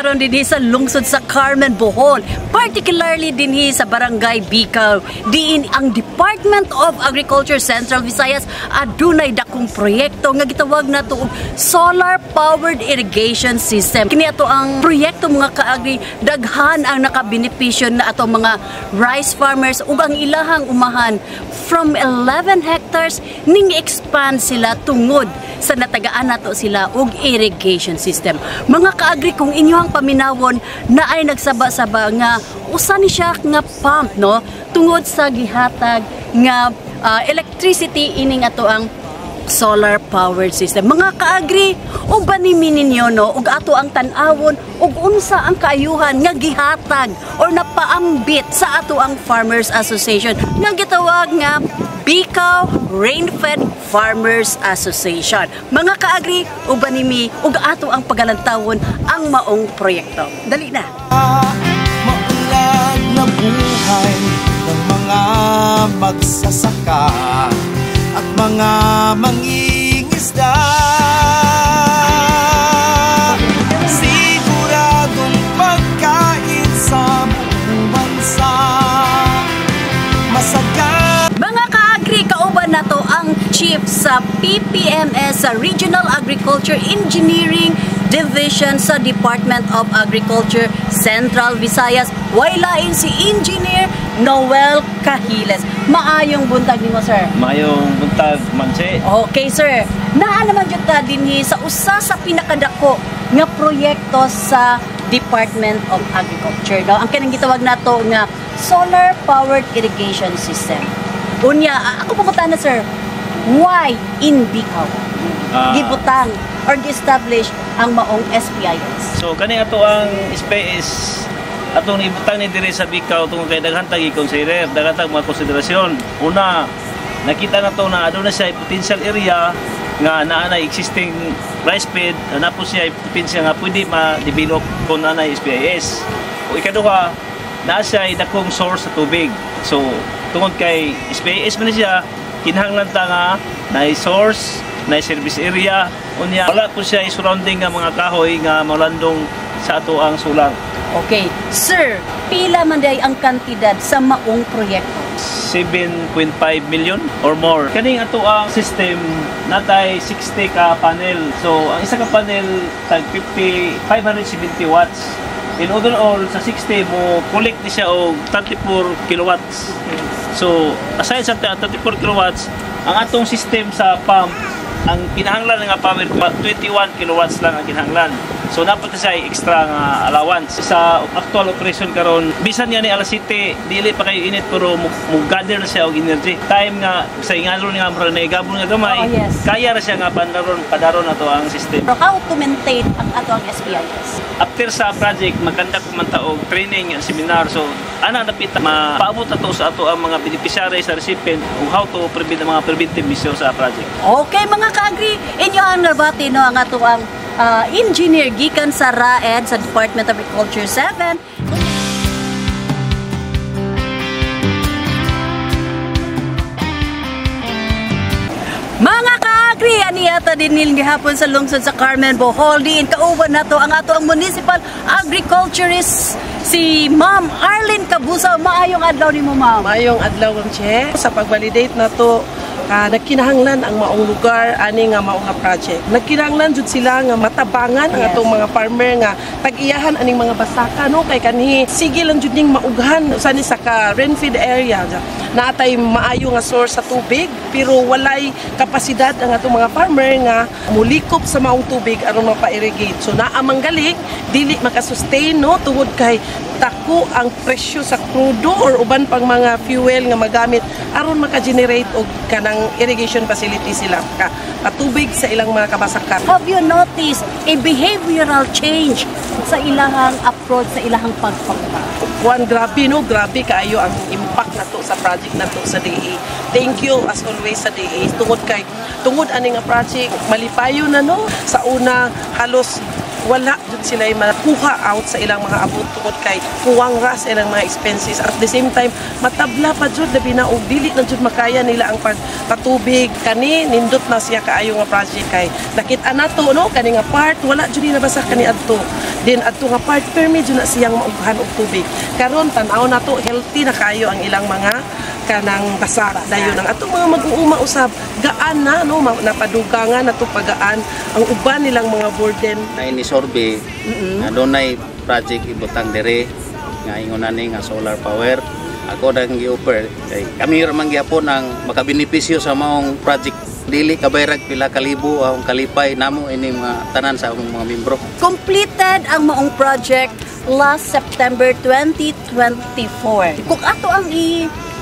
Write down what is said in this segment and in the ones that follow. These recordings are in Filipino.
karon dinhi sa lungsod sa Carmen, Bohol, particularly dinhi sa Barangay Bicao. Diin ang Department of Agriculture Central Visayas adunay dakong proyekto nga gitawag nato og solar powered irrigation system. Kini ato ang proyekto mga kaagri, daghan ang nakabenepisyo na ato mga rice farmers ug ang ilahang umahan from 11 hectares ning expand sila tungod sa natagaan nato sila og irrigation system. Mga kaagri, kung inyohang paminawon na ay nagsaba-saba nga usa ni siya nga pump no tungod sa gihatag nga electricity ining ato ang solar powered system. Mga kaagri, uban ni ninyo no ug ato ang tan-awon ug unsa ang kaayuhan nga gihatag or napaambit sa ato ang Farmers Association nga gitawag nga Bicao Rain-Fed Farmers Association. Mga kaagri, uban nimi ug ato ang pagalantawon ang maong proyekto. Dali na. Maulag na buhay ng mga magsasaka at mga mangingisda. Siguradong pagkain sa buong bansa. Masagan. Mga kaagri, kauban nato ang chief sa PPMS sa Regional Agriculture Engineering Division sa Department of Agriculture Central Visayas. Waylain si Engineer Noel Cahiles. Maayong buntag nimo, sir. Maayong buntag, Manche. Okay, sir. Naa naman jud ta dinhi sa usa sa pinakadako nga proyekto sa Department of Agriculture. Ang kanang gitawag nato nga solar powered irrigation system. Unya, ako pangutana, sir. Why in Bicao? Gibutang or gi-establish ang maong SPIS. So kani ato ang SPIS atong ibutang ni diri sa Bicao tungod kay daghan tag i-consider, daghan tag mga konsiderasyon. Una, nakita nato na aduna siya potential area nga naa na existing rice bed, na po siya potential nga pwede ma-develop kung naa na SPIS. O ikaduha, naa siya dakong source sa tubig. So tungod kay SPIS man siya, kinahanglan ta nga na source, na service area, unya wala po siya surrounding nga mga kahoy nga malandong sa ato ang sulang. Okay, sir, pila man day ang kantidad sa maong proyekto? 7.5 million or more. Kaning ato ang system natay 60 ka panel. So ang isa ka panel tag 570 watts. In overall sa 60 mo collect ni siya og 34 kilowatts. So aside sa 34 kilowatts, ang atong system sa pump, ang kinahanglan nga power 21 kilowatts lang ang kinahanglan. So dapat siya extra nga allowance. Sa actual operation karon, bisan niya ni alas 7, dili pa kayo init pero mo-gather na siya og energy. Time nga sa ingalon nga mura na igabon nga gamay, kaya ra siya nga padaron ato ang system. So how to maintain ang ato ang SPIS? After sa project, maganda ko man taog training and seminar. So ana napita mapaabot ato sa ato ang mga beneficiary sa recipient kung how to prevent ang mga preventive measures sa project. Okay mga kaagri, inyo ang nabati no ang ato ang engineer gikan sa RAED sa Department of Agriculture 7. Mga kaagri, aniyata din nil gihapon sa lungsod sa Carmen, Bohol. Diin kauban nato ang ato ang municipal agriculturist si Ma'am Arlene Cabusaw. Maayong adlaw nimo, ma'am. Maayong adlaw, Che. Sa pag-validate nato, nagkinahanglan ang maong lugar ani nga maong nga project. Nagkinahanglan jud sila nga matabangan ang atong mga farmer nga tag-iyahan aning mga basaka no kay kanhi sige lang jud ning maughan sa ni sa ka rain-fed area naatay maayo nga source sa tubig pero walay kapasidad ang atong mga farmer nga mulikop sa maong tubig aron mapa-irrigate. So naa manggaling dili makasustain no tungod kay dako ang presyo sa krudo or uban pang mga fuel nga magamit aron maka-generate og kanang irrigation facility sila katubig sa ilang mga kabasakan. Have you noticed a behavioral change sa ilahang approach sa ilahang pagpangka? Juan, grabe no, grabe kaayo ang impact nato sa project nato sa DA. Thank you as always sa DA. Tungod ani nga project malipayo na no. Sa una halos wala jud sila makuha out sa ilang mga abot tungod kay kuwang ra sa ilang mga expenses. At the same time, matabla pa jud labi na og dili na jud makaya nila ang patubig kani nindot na siya kaayo nga project kay nakita nato no kani nga part wala jud ni nabasa kani adto. Then adto nga part permit jud na siyang maughan og tubig. Karon tan-aw nato healthy na kaayo ang ilang mga kanang basara dayon ang atong mga mag-uuma usab gaan na no napadugangan nato pagaan ang uban nilang mga burden na ini survey na donay project ibutang dire nga ingon ani nga solar power ako nang gi-offer kay kami ra man gyapon ang makabenepisyo sa maong project dili kabayrag pila kalibo ang kalipay namo ini mga tanan sa among mga membro. Completed ang maong project last September 2024. Kung ato ang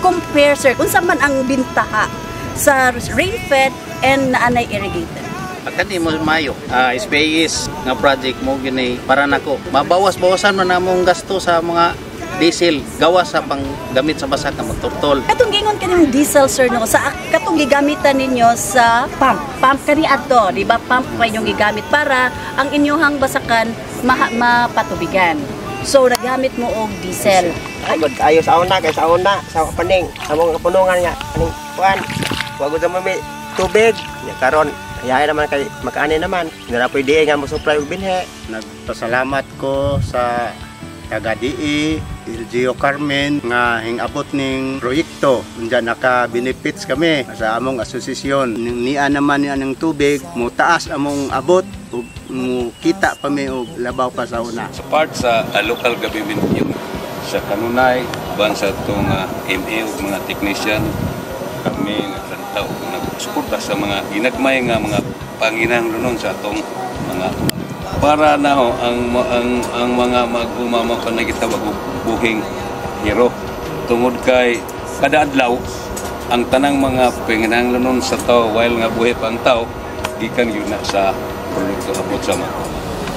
compare sir, kung saan man ang bintaha sa rain-fed and naanay irrigated? Pagkani mo mayo, SPAS nga project mo gini para nako. Mabawas-bawasan man namong gasto sa mga diesel gawas sa panggamit sa basak nga magturtol. Katong gingon kanimo diesel sir no sa katong gigamitan ninyo sa pump kani adto, di ba? Pump pa inyong gigamit para ang inyong basakan mapatubigan. So nagamit mo og diesel. Ayos sa una kay sa paning among kapunungan nga aning kuan wag gud mo tubig nya karon ayahay naman kay makaani naman nga pwede nga mo supply og binhe. Nagpasalamat ko sa taga DE LGU Carmen nga hingabot ning proyekto unya naka-benefits kami sa among asosasyon niya naman niya ng tubig mo taas among abot ug mo kita pa mi og labaw pa sa una sa part sa local government yun sa kanunay ban sa itong MA ug mga technician kami naglantaw nagsuporta sa mga ginagmay nga mga panginahanglanon sa atong mga para na ho ang mga mag-umama pa na gitawag buhing hero tungod kay kada adlaw ang tanang mga panginahanglanon sa tao while nga buhi pa ang tao gikan yun na sa produkto abot sa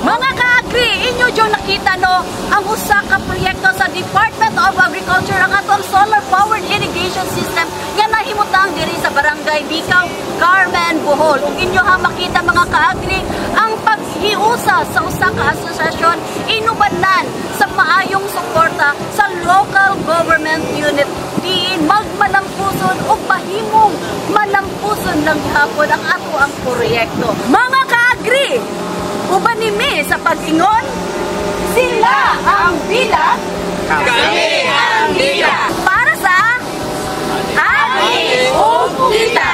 mga ka-agri, inyo diyong nakita no ang usa ka proyekto sa Department of Agriculture ang atong solar powered irrigation system nga nahimutang diri sa Barangay Bicao, Carmen, Bohol. Ug inyo ha makita mga ka-agri ang paghiusa sa usa ka asosasyon inubanan sa maayong suporta sa local government unit diin magmalampuson ug bahimong malampuson lang gihapon ang ato ang proyekto. Mga ka-agri, uban nimi sa pag-ingon, sila ang bila, kami ang bila. Para sa Agri ug Kita.